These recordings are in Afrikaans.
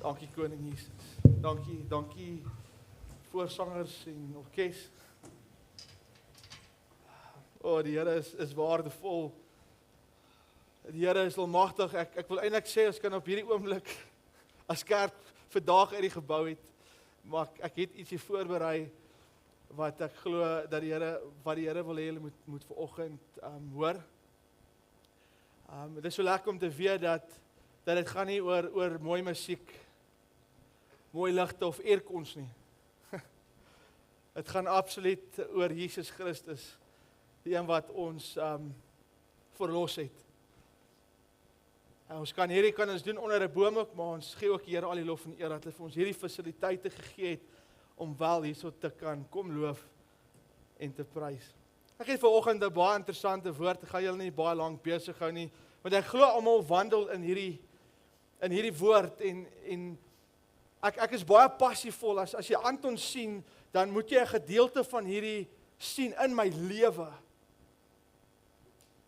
Dankie Koning Jesus. Dankie voorsangers en orkes. Die Here is waardevol. Die Here is almagtig. Ek wil eintlik sê ons kan op hierdie oomblik as kerk vandag uit die gebou het, maar ek het ietsie voorberei wat ek glo dat wat die Here wil hê julle moet vanoggend hoor. Dit is so lekker om te weet dat dit gaan nie oor mooi musiek, mooi ligte of aircons nie. Dit gaan absoluut oor Jesus Christus, die een wat ons verlos het. Ons kan ons doen onder 'n boom ook, maar ons gee ook die Here al die lof en eer dat hy vir ons hierdie fasiliteite gegee het om wel hierso te kan kom loof en te prys. Ek het vanoggend 'n baie interessante woord, ek gaan julle nie baie lank besig hou nie, want ek glo almal wandel in hierdie woord en ek is baie passievol, as jy Anton sien, dan moet jy 'n gedeelte van hierdie sien in my lewe.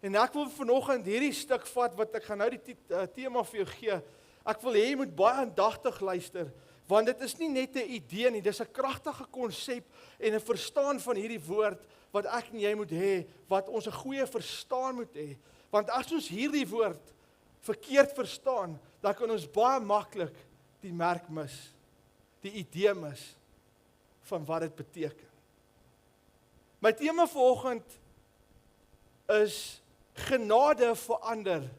En ek wil vanoggend hierdie stuk vat, wat ek gaan nou die tema vir jou gee, ek wil hê jy moet baie aandagtig luister, want dit is nie net 'n idee nie, dis 'n kragtige konsep en 'n verstaan van hierdie woord, wat ek en jy moet hê, wat ons 'n goeie verstaan moet hê. Want as ons hierdie woord verkeerd verstaan, dan kan ons baie maklik die merk mis, die idee mis van wat dit beteken. My tema vanoggend is genade verander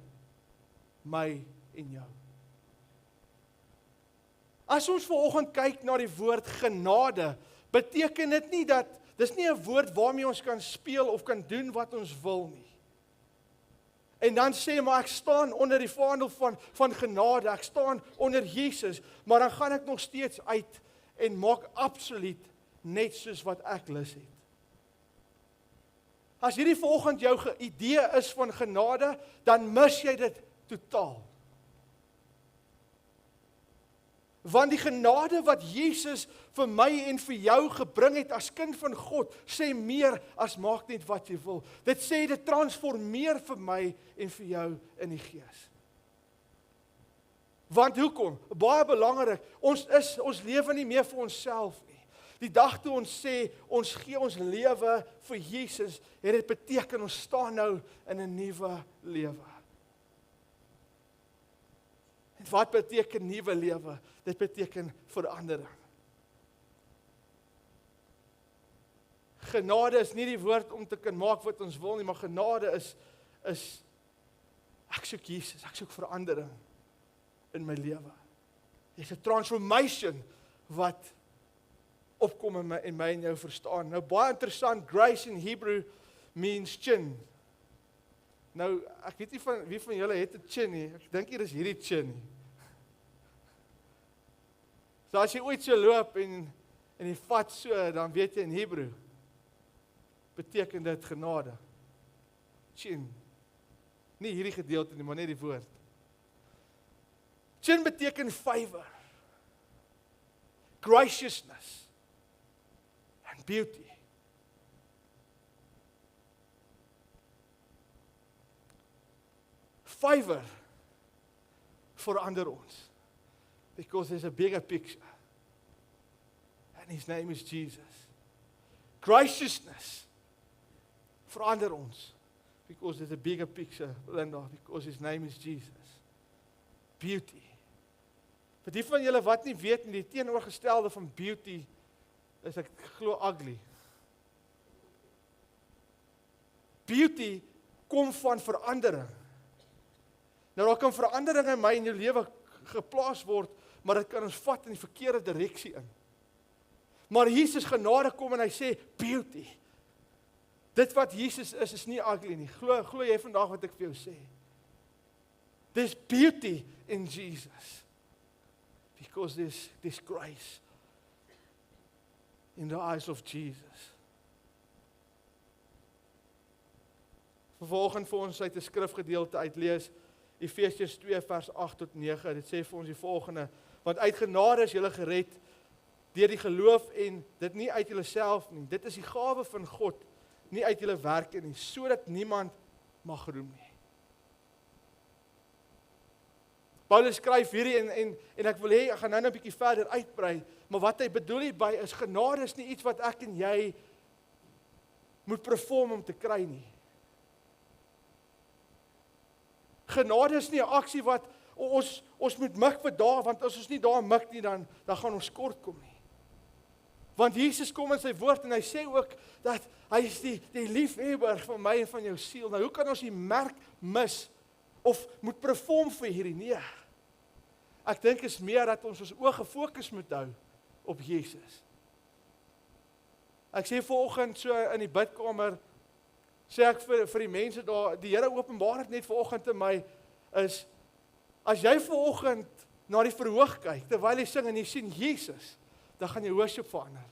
my en jou. As ons vanoggend kyk na die woord genade, beteken dit nie dat, dis nie 'n woord waarmee ons kan speel of kan doen wat ons wil nie. En dan sê maar ek staan onder die vaandel van genade, ek staan onder Jesus, maar dan gaan ek nog steeds uit en maak absoluut net soos wat ek lus het. As hierdie vanoggend jou idee is van genade, dan mis jy dit totaal. Want die genade wat Jesus vir my en vir jou gebring het as kind van God, sê meer as maak net wat jy wil. Dit sê dit transformeer vir my en vir jou in die gees. Want hoekom? Baie belangrik, ons lewe nie meer vir onsself nie. Die dag toe ons sê, ons gee ons lewe vir Jesus, het dit beteken ons staan nou in 'n nuwe lewe. En wat beteken nuwe lewe? Dit beteken verandering. Genade is nie die woord om te kan maak wat ons wil nie, maar genade is ek soek Jesus, ek soek verandering in my lewe. Dis 'n transformation wat opkom in my en jou verstaan. Nou baie interessant, grace in Hebrew means chin. Nou, ek weet nie wie van julle het 'n chin nie. Ek dink hier is hierdie chin nie. So as jy ooit so loop en jy vat so, dan weet jy in Hebrew beteken dit genade. Chin. Nie hierdie gedeelte nie, maar net die woord. Chin beteken favor, graciousness and beauty. Favor verander ons. Because there's a bigger picture. And his name is Jesus. Graciousness verander ons. Because there's a bigger picture, Linda. Because his name is Jesus. Beauty. Vir die van julle wat nie weet nie, die teenoorgestelde van beauty is ek glo ugly. Beauty kom van verandering. Nou daar kan verandering in my en jou lewe geplaas word, maar dit kan ons vat in die verkeerde direksie in. Maar Jesus genade kom en hy sê beauty. Dit wat Jesus is nie ugly nie. Glo jy vandag wat ek vir jou sê? There's beauty in Jesus. Because there's grace in the eyes of Jesus. Vervolgens vir ons uit 'n skrifgedeelte uitlees, Efesiërs 2 vers 8 tot 9, dit sê vir ons die volgende: want uit genade is julle gered deur die geloof en dit nie uit julleself nie. Dit is die gawe van God, nie uit julle werke nie, sodat niemand mag roem nie. Paulus skryf hierdie en ek wil hê ek gaan nou 'n bietjie verder uitbrei, maar wat hy bedoel hierby is genade is nie iets wat ek en jy moet perform om te kry nie. Genade is nie 'n aksie wat ons moet mik vir daar, want as ons nie daar mik nie, dan gaan ons kort kom nie. Want Jesus kom in sy woord en hy sê ook dat hy is die liefhebber van my en van jou siel. Nou hoe kan ons die merk mis of moet perform vir hierdie? Nee. Ek dink is meer dat ons oë gefokus moet hou op Jesus. Ek sê vanoggend so in die bidkamer, sê ek vir die mense daar, die Here openbaar het net vanoggend aan my, is, as jy vanoggend na die verhoog kyk, terwyl jy sing en jy sien Jesus, dan gaan jy worship verander.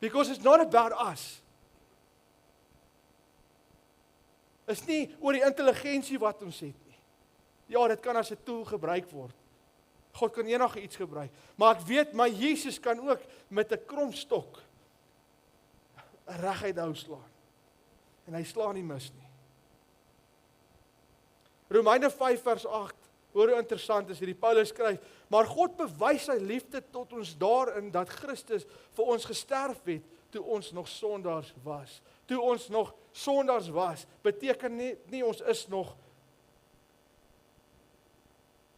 Because it's not about us. Is nie oor die intelligensie wat ons het nie. Ja, dit kan as 'n tool gebruik word. God kan enige iets gebruik. Maar ek weet, maar Jesus kan ook met 'n kromstok reguit hou slaan. En hy slaan nie mis nie. Romeine 5 vers 8, hoor hoe interessant is hierdie. Paulus skryf, maar God bewys sy liefde tot ons daarin dat Christus vir ons gesterf het toe ons nog sondaars was. Toe ons nog sondaars was, beteken nie ons is nog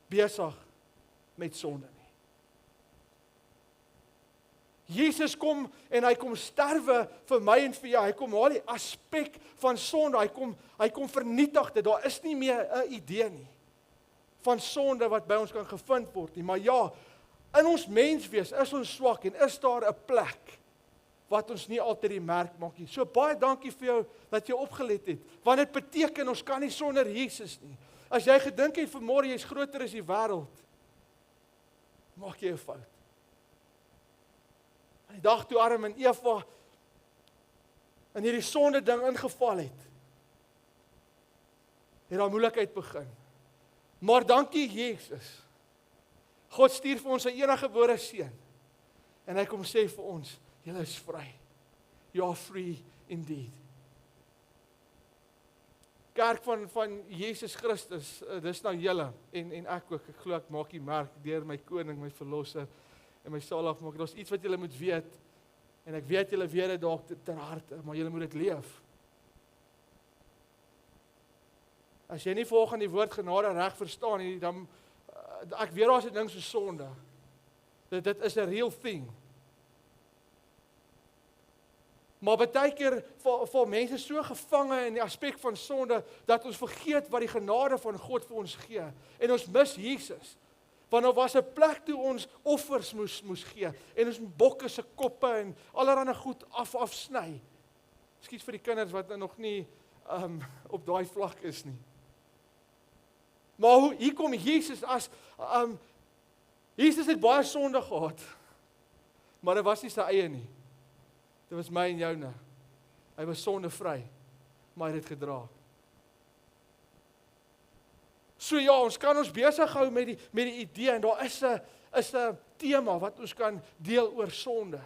besig met sonde nie. Jesus kom en hy kom sterwe vir my en vir jou. Hy kom haal die aspek van sonde. Hy kom vernietig dit. Daar is nie meer 'n idee nie van sonde wat by ons kan gevind word nie. Maar ja, in ons menswees is ons swak en is daar 'n plek wat ons nie altyd die merk maak nie. So baie dankie vir jou dat jy opgelet het. Want dit beteken ons kan nie sonder Jesus nie. As jy gedink het vanmôre jy's groter as die wêreld, maak jy 'n fout. Die dag toe Adam en Eva in hierdie sonde ding ingeval het daar moeilikheid begin. Maar dankie Jesus. God stuur vir ons sy eniggebore seun. En hy kom sê vir ons, julle is vry. You are free indeed. Kerk van Jesus Christus, dis nou julle en ek ook. Ek glo ek maak die merk deur my koning, my verlosser en my saligmaker. Daar's iets wat julle moet weet en ek weet julle weet dit dalk ter harte, maar julle moet dit leef. As jy nie volgens die woord genade reg verstaan nie, dan ek weet daar's 'n ding so sonde. Dit is 'n real thing. Maar baie keer val mense so gevange in die aspek van sonde dat ons vergeet wat die genade van God vir ons gee en ons mis Jesus. Want daar was 'n plek toe ons offers moes gee en ons bokke se koppe en allerlei goed afsny. Skiet vir die kinders wat nog nie op daai vlak is nie. Maar hier kom Jesus as Jesus het baie sonde gehad. Maar dit was nie sy eie nie. Dit was my en joune. Hy was sondevry, maar hy het dit gedra. So ja, ons kan ons besig hou met die idee en daar is 'n tema wat ons kan deel oor sonde.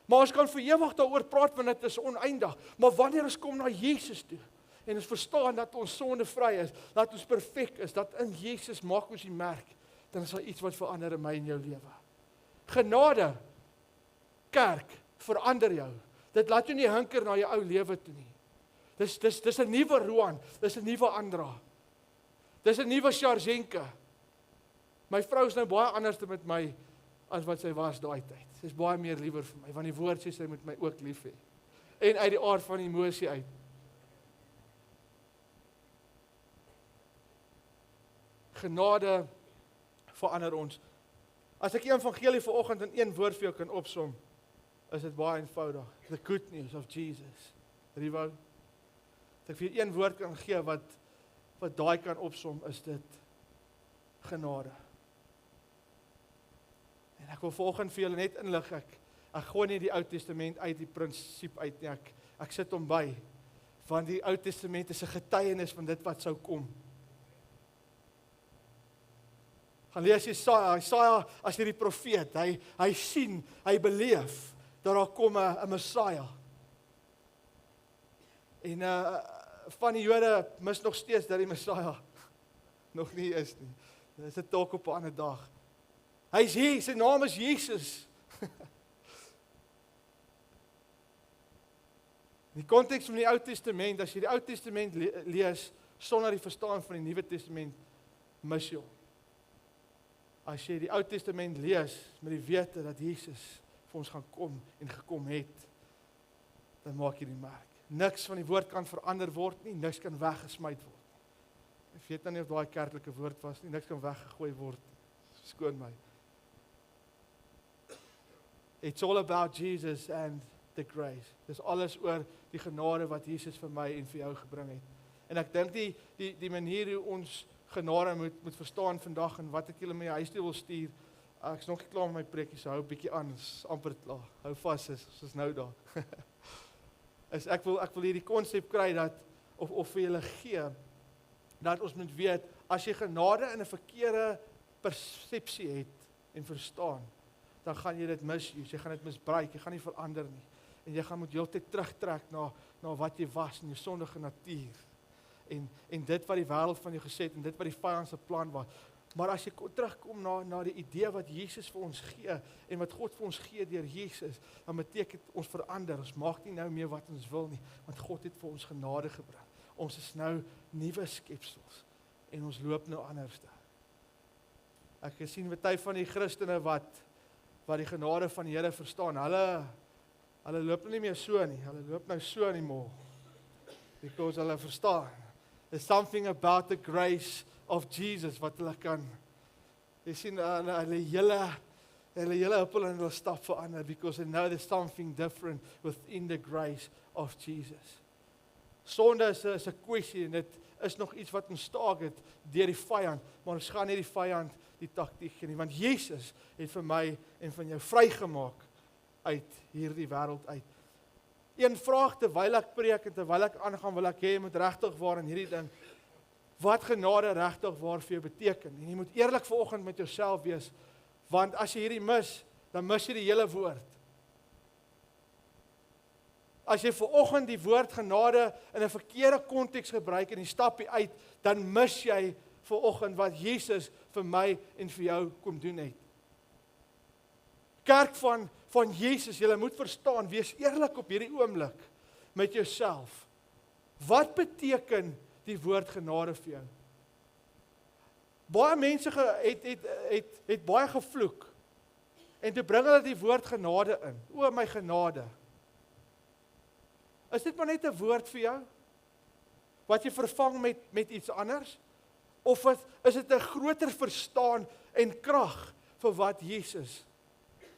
Maar ons kan vir ewig daaroor praat want dit is oneindig. Maar wanneer ons kom na Jesus toe en ons verstaan dat ons sondevry is, dat ons perfek is, dat in Jesus maak ons die merk, dan is daar iets wat verander in my en jou lewe. Genade, kerk, verander jou. Dit laat jou nie hinker na jou ou lewe toe nie. Dis 'n nuwe Roan, dis 'n nuwe Andra. Dis 'n nuwe Sharjenka. My vrou is nou baie anders met my as wat sy was daai tyd. Sy's baie meer liewer vir my, want die woord sê sy moet my ook lief hê. En uit die aard van emosie uit. Genade verander ons. As ek die evangelie vanoggend in een woord vir jou kan opsom, is dit baie eenvoudig. The good news of Jesus. Rivo. As ek vir jou een woord kan gee wat daai kan opsom, is dit genade. En ek wil vanoggend vir julle net inlig, ek gooi nie die Ou Testament uit die prinsip uit nie, ek sit hom by, want die Ou Testament is 'n getuienis van dit wat sou kom. Gaan lees Jesaja as hierdie profeet, hy sien, hy beleef, dat daar kom 'n Messiah. En van die Jode mis nog steeds dat die Messiah nog nie is nie. Dis 'n talk op 'n ander dag. Hy is hier, sy naam is Jesus. Die konteks van die Ou Testament, as jy die Ou Testament lees sonder die verstaan van die Nuwe Testament, mis jy hom. As jy die Ou Testament lees met die wete dat Jesus vir ons gaan kom en gekom het, dan maak jy die merk. Niks van die woord kan verander word nie, niks kan weggesmyt word. Ek weet nou nie of daai kerklike woord was nie, niks kan weggegooi word. Skoon my. It's all about Jesus and the grace. Dis alles oor die genade wat Jesus vir my en vir jou gebring het. En ek dink die manier hoe ons genade moet verstaan vandag en wat ek julle met my huis toe wil stuur. Ek is nog nie klaar met my preekie, so hou 'n bietjie aan, is amper klaar. Hou vas, is nou daar. Ek wil hierdie konsep kry dat of vir julle gee dat ons moet weet as jy genade in 'n verkeerde persepsie het en verstaan, dan gaan jy dit misuse, jy gaan dit misbruik, jy gaan nie verander nie. En jy gaan moet heeltyd terugtrek na wat jy was in jou sondige natuur. En dit wat die wêreld van jou gesê het en dit wat die vyand se plan was. Maar as jy terugkom na die idee wat Jesus vir ons gee en wat God vir ons gee deur Jesus, dan beteken ons verander. Ons maak nie nou meer wat ons wil nie, want God het vir ons genade gebring. Ons is nou nuwe skepsels en ons loop nou anderste. Ek het sien baie van die Christene wat die genade van die Here verstaan. Hulle loop nie meer so nie. Hulle loop nou so anymore. Because hulle verstaan. There's something about the grace of Jesus wat hulle kan. Jy sien hulle hele huppel en hulle stap verander because they know there's something different within the grace of Jesus. Sonde is 'n kwessie en dit is nog iets wat ons staak het deur die vyand, maar ons gaan nie die vyand die taktiek gee nie, want Jesus het vir my en van jou vrygemaak uit hierdie wêreld uit. Een vraag terwyl ek preek en terwyl ek aangaan, wil ek hê jy moet regtig waar in hierdie ding, wat genade regtig waar vir jou beteken. En jy moet eerlik vanoggend met jouself wees, want as jy hierdie mis, dan mis jy die hele woord. As jy vanoggend die woord genade in 'n verkeerde konteks gebruik en jy stap hier uit, dan mis jy vanoggend wat Jesus vir my en vir jou kom doen het. Kerk van Jesus, julle moet verstaan, wees eerlik op hierdie oomblik met jouself. Wat beteken die woord genade vir jou? Baie mense het baie gevloek en toe bring hulle die woord genade in. O my genade. Is dit maar net 'n woord vir jou? Wat jy vervang met iets anders? Of is dit 'n groter verstaan en krag vir wat Jesus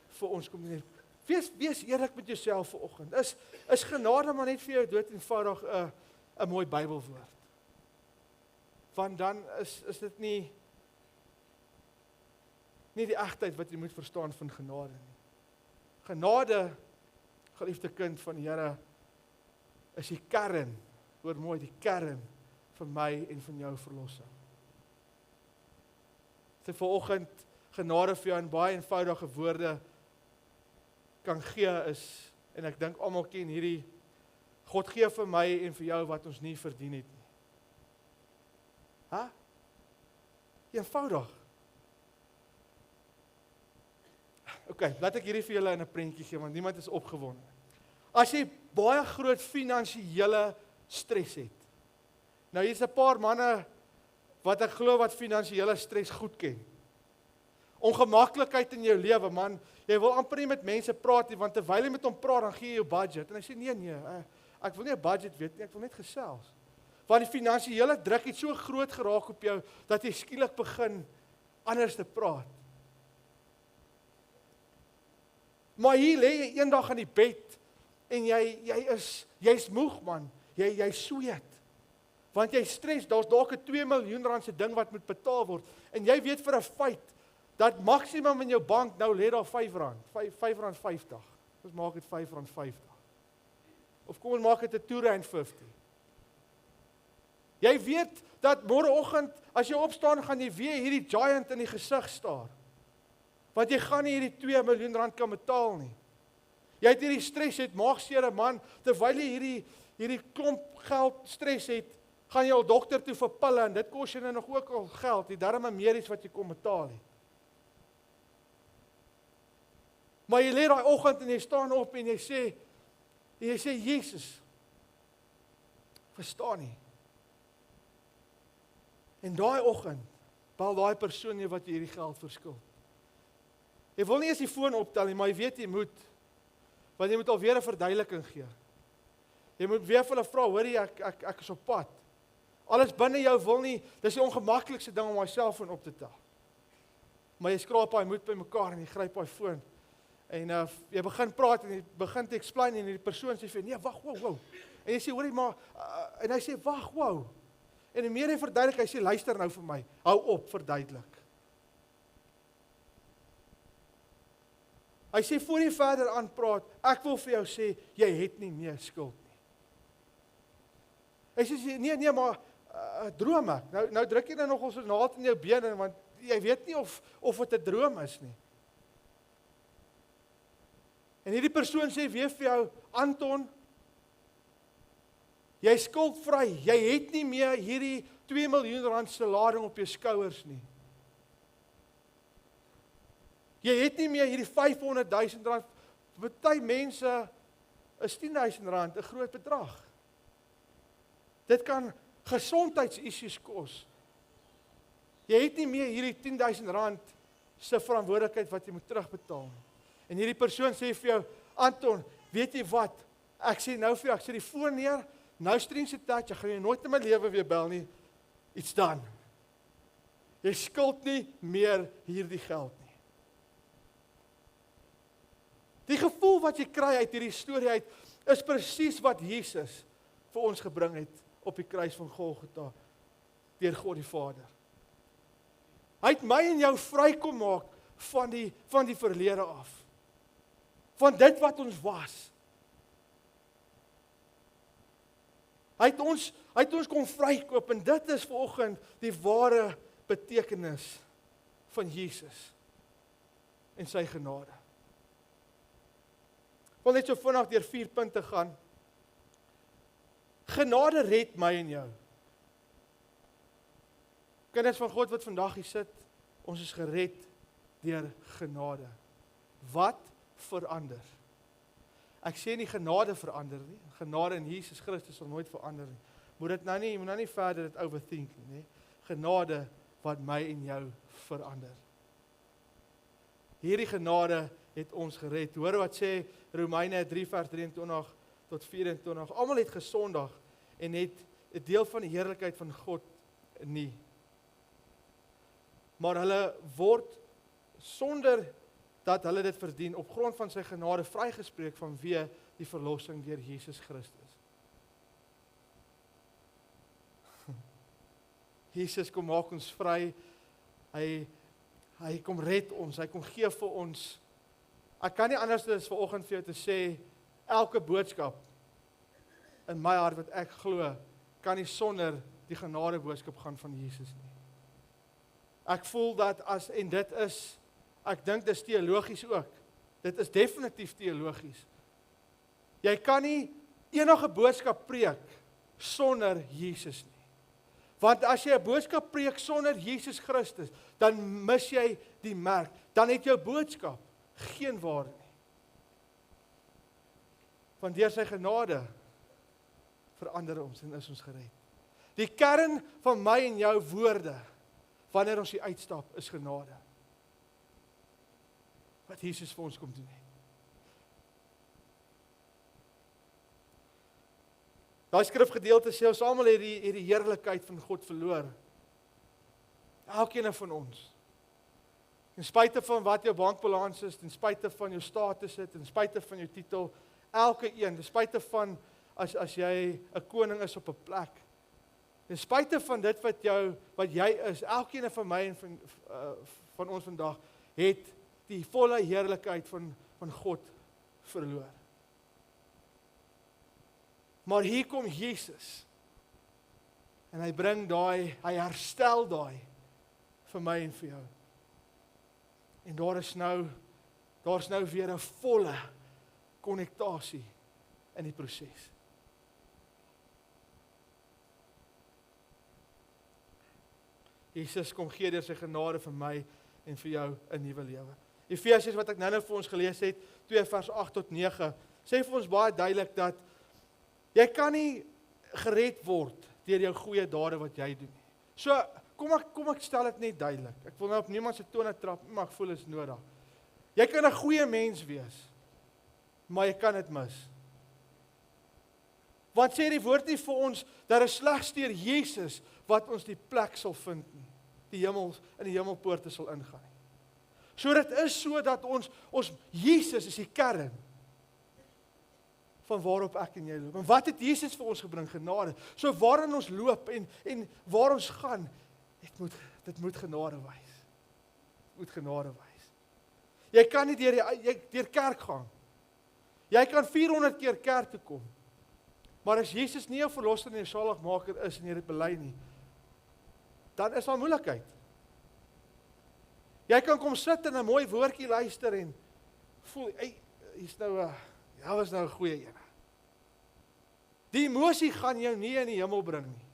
vir ons kom doen? Wees eerlik met jouself vanoggend. Is genade maar net vir jou dood eenvoudig 'n mooi Bybelwoord? Want dan is dit nie die egtheid wat jy moet verstaan van genade nie. Genade, geliefde kind van die Here, is die kern, hoor mooi, die kern vir my en van jou verlossing. Sy vanoggend genade vir jou in baie eenvoudige woorde kan gee is, en ek dink almal ken hierdie, God gee vir my en vir jou wat ons nie verdien het nie. Eenvoudig. Okay, laat ek hierdie vir julle in 'n prentjie gee, want niemand is opgewonde. As jy baie groot finansiële stres het. Nou hier's 'n paar manne wat ek glo wat finansiële stres goed ken. Ongemaklikheid in jou lewe, man. Jy wil amper nie met mense praat nie, want terwyl jy met hom praat, dan gee jy jou budget. En hy sê nee, ek wil nie 'n budget weet nie, ek wil net gesels. Want die finansiële druk het so groot geraak op jou dat jy skielik begin anders te praat. Maar hier lê jy eendag in die bed en jy's moeg, man. Jy sweet. Want jy stres, daar's dalk 'n 2 miljoen rand se ding wat moet betaal word. En jy weet vir 'n feit dat maksimum in jou bank nou lê daar R5, R5.50. Ons maak dit R5.50. Of kom ons maak dit 'n R2.50. Jy weet dat môreoggend as jy opstaan, gaan jy weer hierdie giant in die gesig staar. Want jy gaan nie hierdie 2 miljoen rand kan betaal nie. Jy het hierdie stres, jy het maagseer, man, terwyl jy hierdie klomp geld stres het, gaan jy al dokter toe vir pille en dit kos jy nou nog ook al geld, die darm meer iets wat jy kom betaal het. Maar jy lê daai oggend en jy staan op en jy sê Jesus, verstaan nie. En daai oggend bel daai persoon jy wat jy hierdie geld verskil. Jy wil nie eens die foon optel nie, maar jy weet jy moet, want jy moet alweer 'n verduideliking gee. Jy moet weer vir hulle vra, hoorie, ek is op pad. Alles binne jou wil nie, dis die ongemaklikste ding om my selfoon op te tel. Maar jy skraap daai moed by mekaar en jy gryp daai foon. En jy begin praat en jy begin te explain en die persoon sê vir nee, wag, wow. En jy sê, hoorie, maar en hy sê, wag, wow. En die meer hy verduidelik, hy sê, luister nou vir my, hou op, verduidelik. Hy sê, voor jy verder aanpraat, ek wil vir jou sê, jy het nie meer skuld nie. Hy sê, nee, maar droom ek. Nou druk jy nog ons naald in jou bene, want jy weet nie of dit 'n droom is nie. En hierdie persoon sê weer vir jou, Anton, jy is skuldvry, jy het nie meer hierdie 2 miljoen rand se lading op jou skouers nie. Jy het nie meer hierdie 500 000 rand, party mense is 10 000 rand 'n groot bedrag. Dit kan gesondheidsissues kos. Jy het nie meer hierdie 10 000 rand se verantwoordelikheid wat jy moet terugbetaal nie. En hierdie persoon sê vir jou, Anton, weet jy wat? Ek sê nou vir jou, ek sê die foon neer, nou strings attach, ek gaan jy nooit in my lewe weer bel nie. Iets dan. Jy skuld nie meer hierdie geld nie. Die gevoel wat jy kry uit hierdie storie uit, is presies wat Jesus vir ons gebring het op die kruis van Golgotha, deur God die Vader. Hy het my en jou vrykom maak van die verlede af. Van dit wat ons was. Hy het ons kom vrykoop en dit is vanoggend die ware betekenis van Jesus en sy genade. Ek wil net so vinnig deur 4 punte gaan. Genade red my en jou. Kinders van God wat vandag hier sit, ons is gered deur genade. Wat verander? Ek sê nie genade verander nie. Genade in Jesus Christus sal nooit verander nie. Moet nou nie verder dit overthink nie. Genade wat my en jou verander. Hierdie genade het ons gered. Hoor wat sê Romeine 3 vers 23 tot 24. Almal het gesondig en het 'n deel van die heerlikheid van God nie. Maar hulle word sonder dat hulle dit verdien op grond van sy genade vrygespreek vanweë die verlossing deur Jesus Christus. Jesus kom maak ons vry. Hy kom red ons, hy kom gee vir ons. Ek kan nie anders as vanoggend vir jou te sê, elke boodskap in my hart wat ek glo, kan nie sonder die genade boodskap gaan van Jesus nie. Ek voel dat ek dink dit is teologies ook. Dit is definitief teologies. Jy kan nie enige boodskap preek sonder Jesus nie. Want as jy 'n boodskap preek sonder Jesus Christus, dan mis jy die merk. Dan het jou boodskap geen waarde nie. Want deur sy genade verander ons en is ons gered. Die kern van my en jou woorde, wanneer ons hier uitstap, is genade. Wat Jesus vir ons kom doen het. Daai skrifgedeelte sê ons almal het die heerlikheid van God verloor. Elkeen van ons. Ten spyte van wat jou bankbalans is, ten spyte van jou status is, ten spyte van jou titel, elke een, ten spyte van as jy 'n koning is op 'n plek. Ten spyte van dit wat jy is, elkeen van my en van ons vandag het die volle heerlikheid van God verloor. Maar hier kom Jesus. En hy bring hy herstel daai vir my en vir jou. En daar's nou weer 'n volle konnektasie in die proses. Jesus kom gee deur sy genade vir my en vir jou 'n nuwe lewe. Efesiërs wat ek nou vir ons gelees het, 2 vers 8 tot 9, sê vir ons baie duidelik dat jy kan nie gered word deur jou goeie dade wat jy doen nie. So, kom ek stel dit net duidelik. Ek wil nou op niemand se tone trap, maar ek voel is nodig. Jy kan 'n goeie mens wees, maar jy kan dit mis. Want sê die woord nie vir ons dat is slegs deur Jesus wat ons die plek sal vind nie, in die hemelpoorte sal ingaan nie. So dit is so dat ons Jesus is die kern van waarop ek en jy loop. En wat het Jesus vir ons gebring? Genade. So waarin ons loop en waar ons gaan, dit moet genade wys. Dit moet genade wys. Jy kan nie deur kerk gaan. Jy kan 400 keer kerk toe kom. Maar as Jesus nie jou verlosser en jou saligmaker is en jy dit bely nie, dan is daar moeilikheid. Jy kan kom sit en 'n mooi woordjie luister en voel, hier's nou was nou 'n goeie een. Die emosie gaan jou nie in die hemel bring nie.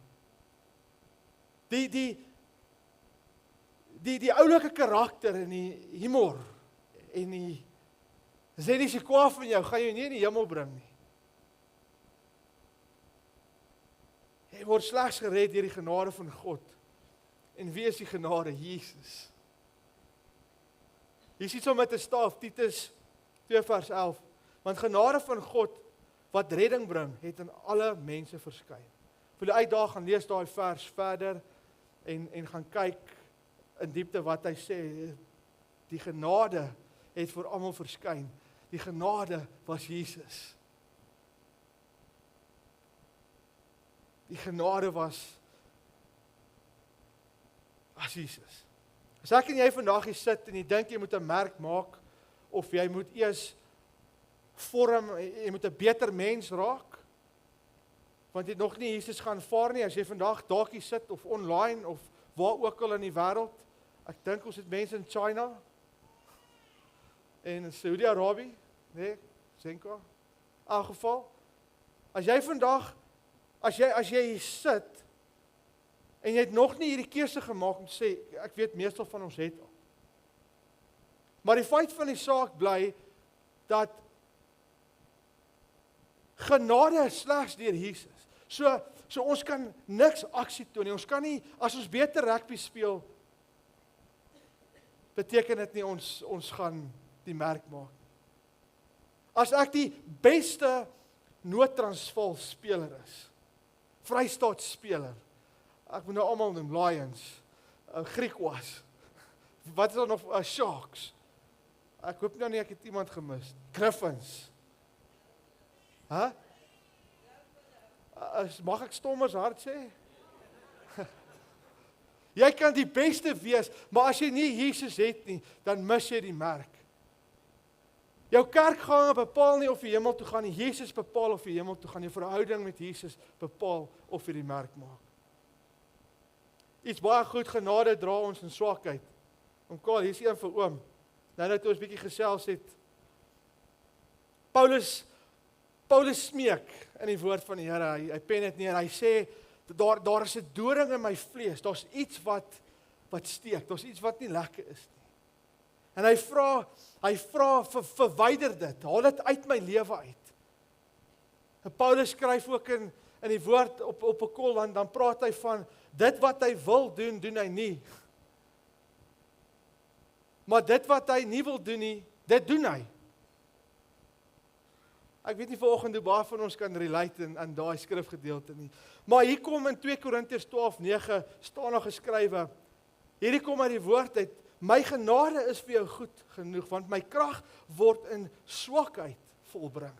Die oulike karakter en die humor en die zenniese kwaad van jou gaan jou nie in die hemel bring nie. Jy word slegs gered deur die genade van God. En wie is die genade? Jesus. Hier sit so met 'n staaf, Titus 2 vers 11. Want genade van God wat redding bring, het aan alle mense verskyn. Wil jy uitdaag gaan lees daai vers verder en gaan kyk in diepte wat hy sê. Die genade het vir almal verskyn. Die genade was Jesus. Die genade was Jesus. As ek en jy vandag hier sit en jy dink jy moet 'n merk maak of jy moet eers jy moet 'n beter mens raak, want jy het nog nie Jesus gaan vaar nie, as jy vandag dalk hier sit of online of waar ook al in die wêreld. Ek dink ons het mense in China en in Saudi-Arabië, nee, Senka. In elk geval, as jy vandag as jy hier sit en jy het nog nie hierdie keuse gemaak om te sê, ek weet meestal van ons het al. Maar die feit van die saak bly dat genade is slegs deur Jesus. So ons kan niks aksie toon nie. Ons kan nie, as ons beter rugby speel, beteken dit nie ons gaan die merk maak. As ek die beste Noord-Transvaal speler is, Vrystaat speler, ek moet nou almal noem, Lions, Griquas, wat is daar nog, Sharks, ek hoop nou nie ek het iemand gemis, Griffins, mag ek stommers hard sê? Jy kan die beste wees, maar as jy nie Jesus het nie, dan mis jy die merk. Jou kerkgange bepaal nie of jy hemel toe gaan nie, Jesus bepaal of jy hemel toe gaan, jou verhouding met Jesus bepaal of jy die merk maak. Iets baie goed, genade dra ons in swakheid. Karl, hier is een vir oom. Nou dat ons bietjie gesels het. Paulus smeek in die woord van die Here. Hy pen dit neer. Hy sê daar is 'n doring in my vlees. Daar's iets wat steek. Daar's iets wat nie lekker is nie. En hy vra verwyder dit. Haal dit uit my lewe uit. En Paulus skryf ook in die woord op 'n kol, dan praat hy van dit wat hy wil doen, doen hy nie. Maar dit wat hy nie wil doen nie, dit doen hy. Ek weet nie vanoggend hoe baie van ons kan relate aan daai skrifgedeelte nie. Maar hier kom in 2 Korintiërs 12:9 staan daar geskrywe. Hierdie kom uit die woord uit. My genade is vir jou goed genoeg, want my krag word in swakheid volbring.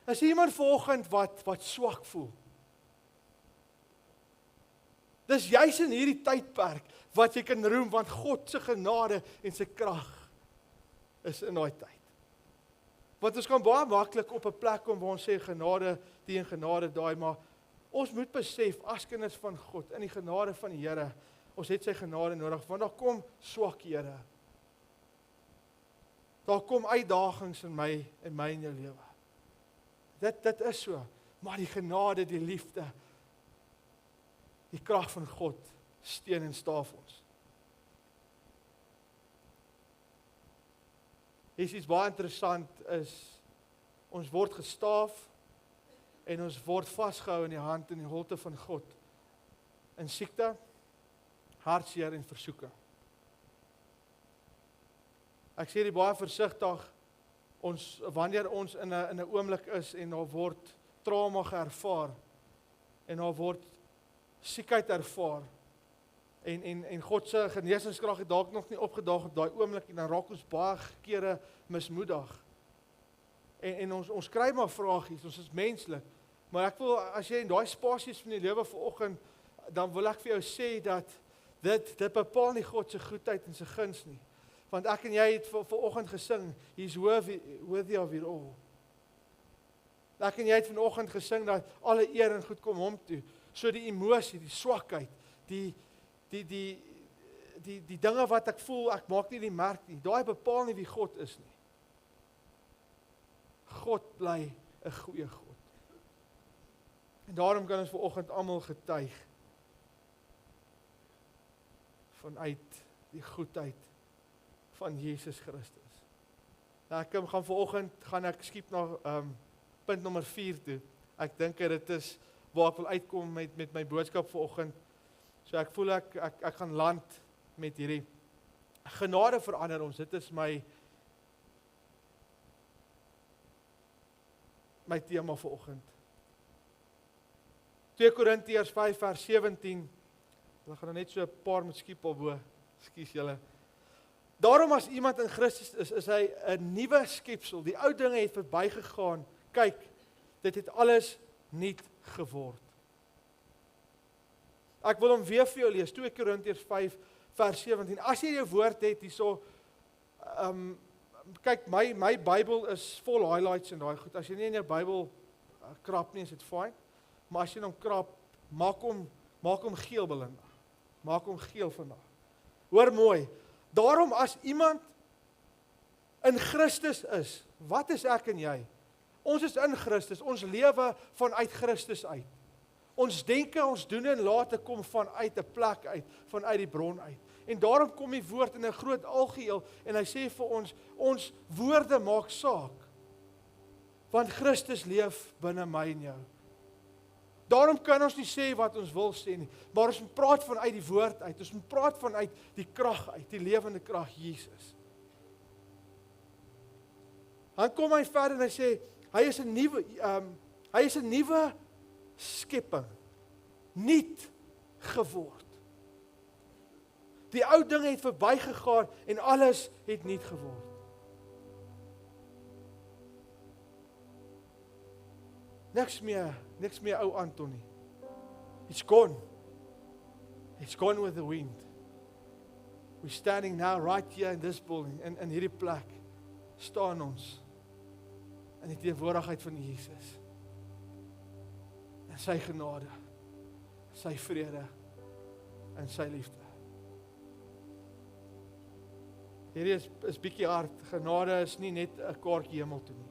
Is iemand vanoggend wat swak voel? Dis juis in hierdie tydperk wat jy kan roem, want God se genade en sy krag is in daai tyd. Want ons kan baie maklik op 'n plek kom waar ons sê genade die en genade daai, maar ons moet besef as kinders van God in die genade van die Here, ons het sy genade nodig, want daar kom swakhede. Daar kom uitdagings in my en jou lewe. Dit is so, maar die genade, die liefde, die krag van God steun en staaf ons. Hier is iets baie interessant is, ons word gestaaf en ons word vasgehou in die hand en die holte van God. In siekte, hartseer en versoeking. Ek sê dit baie versigtig, wanneer ons in 'n oomblik is en daar word trauma geervaar en daar word siekheid ervaar en God se genesingskrag het dalk nog nie opgedaag op daai oomblik en dan raak ons baie kere mismoedig. En ons kry maar vragies, ons is menslik. Maar ek wil, as jy in daai spasies van die lewe vanoggend, dan wil ek vir jou sê dat dit bepaal nie God se goedheid en sy guns nie. Want ek en jy het vanoggend gesing, He's worthy of it all. Ek en jy het vanoggend gesing dat alle eer en goed kom hom toe. So die emosie, die swakheid, die dinge wat ek voel, ek maak nie die merk nie. Daai bepaal nie wie God is nie. God bly 'n goeie God. En daarom kan ons vanoggend almal getuig vanuit die goedheid van Jesus Christus. Nou ek gaan vanoggend skiep na punt nommer 4 toe. Ek dink dit is waar ek wil uitkom met my boodskap vanoggend. So ek voel ek gaan land met hierdie genade verander ons. Dit is my tema vanoggend. 2 Korintiërs 5 vers 17. Hulle gaan net so 'n paar met skiep al bo. Ekskuus julle. Daarom as iemand in Christus is hy 'n nuwe skepsel. Die ou dinge het verbygegaan. Kyk, dit het alles nuut geword. Ek wil hom weer vir jou lees. 2 Korintiërs 5 vers 17. As jy jou woord het hierso, kyk, my Bybel is vol highlights en daai goed. As jy nie in jou Bybel krap nie, is dit fyn. Maar as jy hom krap, maak hom geel, Belinda. Maak hom geel vandag. Hoor mooi. Daarom as iemand in Christus is, wat is ek en jy? Ons is in Christus, ons lewe vanuit Christus uit. Ons denke, ons doen en late kom vanuit 'n plek uit, vanuit die bron uit. En daarom kom die woord in 'n groot algeheel en hy sê vir ons woorde maak saak. Want Christus leef binne my en jou. Daarom kan ons nie sê wat ons wil sê nie, maar ons moet praat vanuit die woord uit. Ons moet praat vanuit die krag uit, die lewende krag Jesus. Dan kom hy verder en hy sê hy is 'n nuwe skepping, nuut geword. Die ou dinge het verbygegaan en alles het nuut geword. Niks meer ou Anthony. It's gone. It's gone with the wind. We're standing now right here in this building, in hierdie plek staan ons in die teenwoordigheid van Jesus. En sy genade, sy vrede en sy liefde. Hierdie is bietjie hard. Genade is nie net 'n kaartjie hemel toe nie.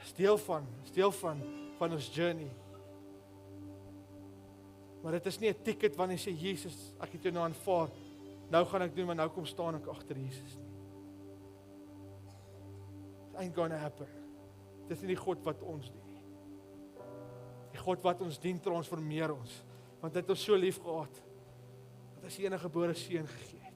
Is deel van ons journey. Maar dit is nie 'n ticket wanneer jy sê Jesus, ek het jou nou aanvaar. Nou gaan ek doen, maar nou kom staan ek agter Jesus nie. It ain't gonna happen. Dit is nie die God wat ons dien nie. Die God wat ons dien transformeer ons, want hy het ons so lief gehad dat hy sy enige gebore seun gegee het.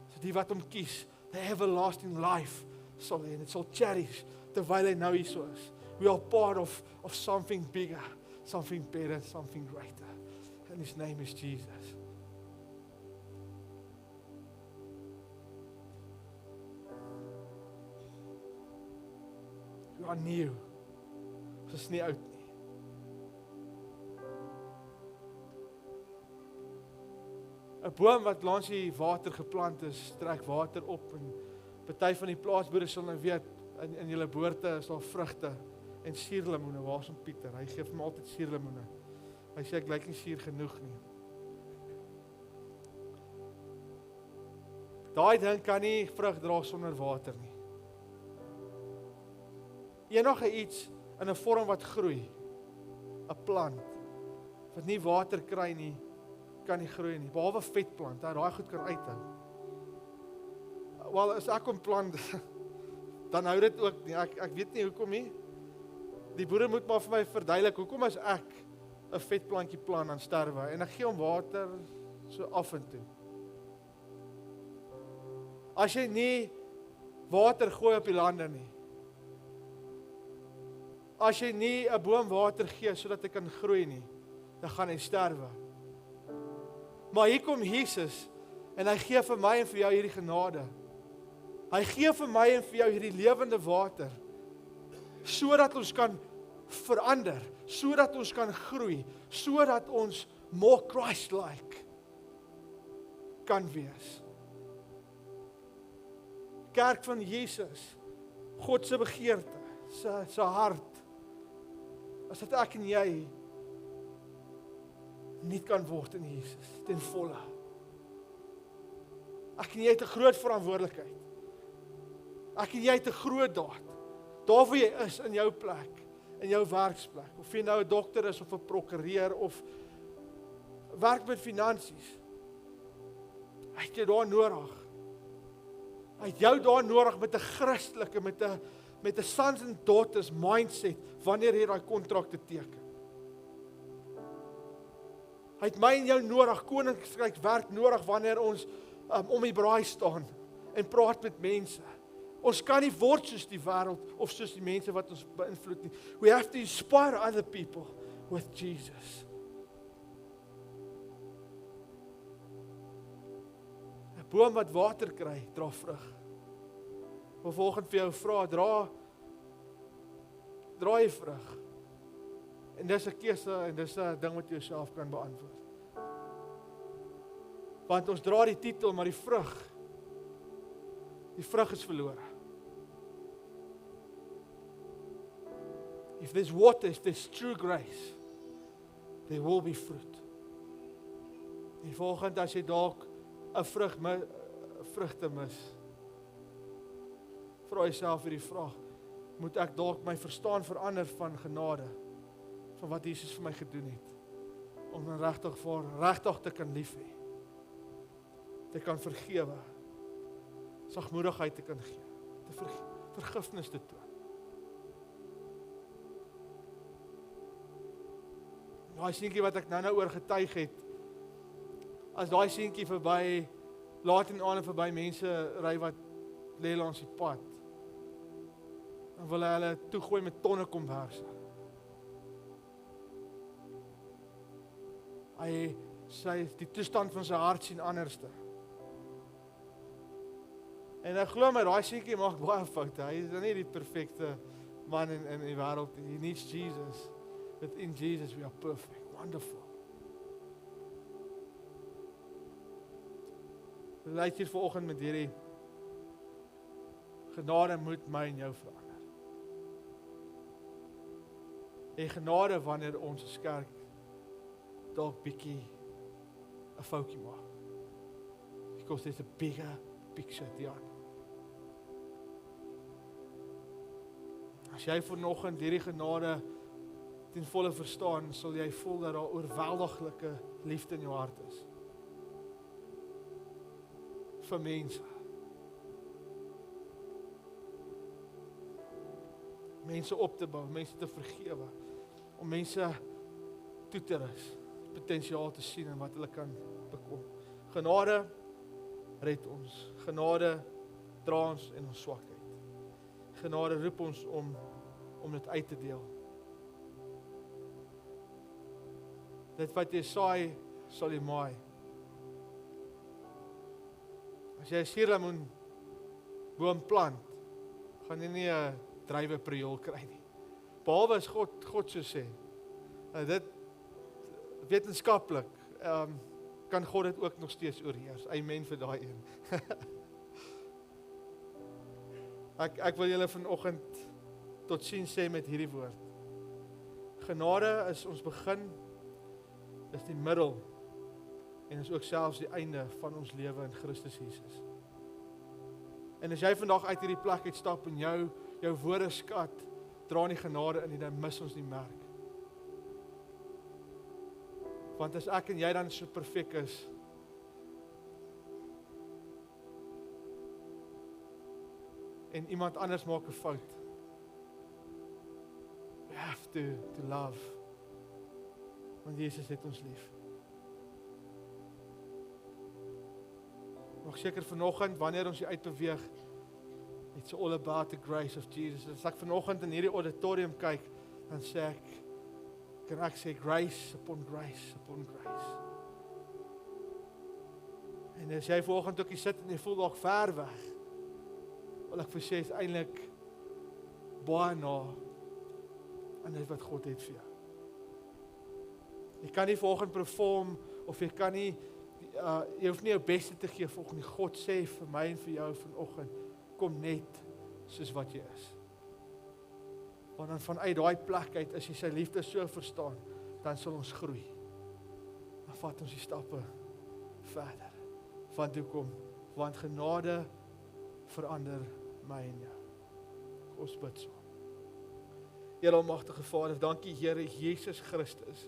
So die wat hom kies, the everlasting life sal hê en dit sal cherish terwyl hy nou hier so is. We are part of something bigger, something better, something greater. And his name is Jesus. You are new. Ons is nie oud nie. 'n boom wat langs die water geplant is, trek water op en party van die plaasboere sal nou weet in julle boorde is daar vrugte en suurlemoene. Waar is hom Pieter? Hy gee vir my altyd suurlemoene. Hy sê ek lyk nie suur genoeg nie. Daai ding kan nie vrug dra sonder water nie. Enige iets in 'n vorm wat groei, 'n plant, wat nie water kry nie, kan nie groei nie, behalwe vetplant, daai goed kan uithou. Wel, as ek hom plant, dan hou dit ook nie, ek weet nie hoekom nie. Die boere moet maar vir my verduidelik, hoekom as ek 'n vetplantjie plant, dan sterwe, en ek gee hom water, so af en toe. As jy nie water gooi op die lande nie, as jy nie 'n boom water gee, sodat hy kan groei nie, dan gaan hy sterwe. Maar hier kom Jesus, en hy gee vir my en vir jou hierdie genade. Hy gee vir my en vir jou hierdie lewende water, sodat ons kan verander, sodat ons kan groei, sodat ons more Christ-like kan wees. Kerk van Jesus, God se begeerte, sy hart, as dit ek en jy nie kan word in Jesus, ten volle. Ek en jy het 'n groot verantwoordelikheid. Ek en jy het 'n groot daad. Daar waar jy is, in jou plek, in jou werksplek, of jy nou 'n dokter is, of 'n prokureur, of werk met finansies. Hy het jou daar nodig. Hy het jou daar nodig met 'n Christelike, met 'n sons and daughters mindset, wanneer jy daai kontrakte teken. Hy het my en jou nodig, koninkryk werk nodig, wanneer ons om die braai staan, en praat met mense. Ons kan nie word soos die wêreld, of soos die mense wat ons beïnvloed nie. We have to inspire other people with Jesus. 'n Boom wat water kry, dra vrug. Of vanoggend vir jou vra, dra jy vrug? En dis 'n keuse, en dis 'n ding wat jy jouself kan beantwoord. Want ons dra die titel, maar die vrug is verlore. If there's water, if there's true grace, there will be fruit. En volgend, as jy dalk 'n vrugte mis, vra jouself hierdie vraag, moet ek dalk my verstaan verander van genade, van wat Jesus vir my gedoen het, om dan regtig te kan lief hê, te kan vergewe, sagmoedigheid te kan gee, vergifnis te toon. Daai seentjie wat ek nou oor getuig het, as daai seentjie verby, laat en aan verby mense ry wat lê langs die pad, dan wil hulle toegooi met tonne komberse. Hy die toestand van sy hart sien anderste. En ek glo my, daai seentjie maak baie foute. Hy is nie die perfekte man in die wêreld. He needs Jesus. Within Jesus we are perfect. Wonderful. Lyk hier vanoggend met hierdie genade moet my en jou verander. En genade wanneer ons as kerk dalk bietjie 'n foutjie maak. Because there's a bigger picture there. As jy vanoggend hierdie genade ten volle verstaan, sal jy voel dat daar oorweldiglike liefde in jou hart is. Vir mense. Mense op te bou, mense te vergewe, om mense toe te rus, potensiaal te sien en wat hulle kan bekom. Genade red ons. Genade dra ons in ons swakheid. Genade roep ons om dit uit te deel. Dit wat jy saai, sal jy maai. As jy 'n suurlemoen boom plant, gaan jy nie 'n druiwepriool kry nie. Behalwe as God so sê. Dit wetenskaplik kan God dit ook nog steeds oorheers. Amen vir daai een. Ek wil julle vanoggend totsiens sê met hierdie woord. Genade is ons begin, is die middel en is ook selfs die einde van ons lewe in Christus Jesus. En as jy vandag uit hierdie plek uitstap en jou woordeskat dra nie genade in, dan mis ons die merk. Want as ek en jy dan so perfek is, en iemand anders maak 'n fout, we have to love. Want Jesus het ons lief. Nog seker vanoggend, wanneer ons hier uitbeweeg, it's all about the grace of Jesus. As ek vanoggend in hierdie auditorium kyk, dan sê ek, kan ek sê grace upon grace upon grace. En as jy vanoggend ook hier sit en jy voel dalk ver weg, wil ek vir sê is eintlik baie na aan dit wat God het vir jou. Jy kan nie vanoggend perform of jy kan nie jy hoef nie jou beste te gee volgens nie. God sê vir my en vir jou vanoggend, kom net soos wat jy is. Want dan vanuit daai plek uit, as jy sy liefde so verstaan, dan sal ons groei. Dan vat ons die stappe verder. Want hoekom? Want genade verander my en jou. Ons bid so. Here almagtige Vader, dankie Here Jesus Christus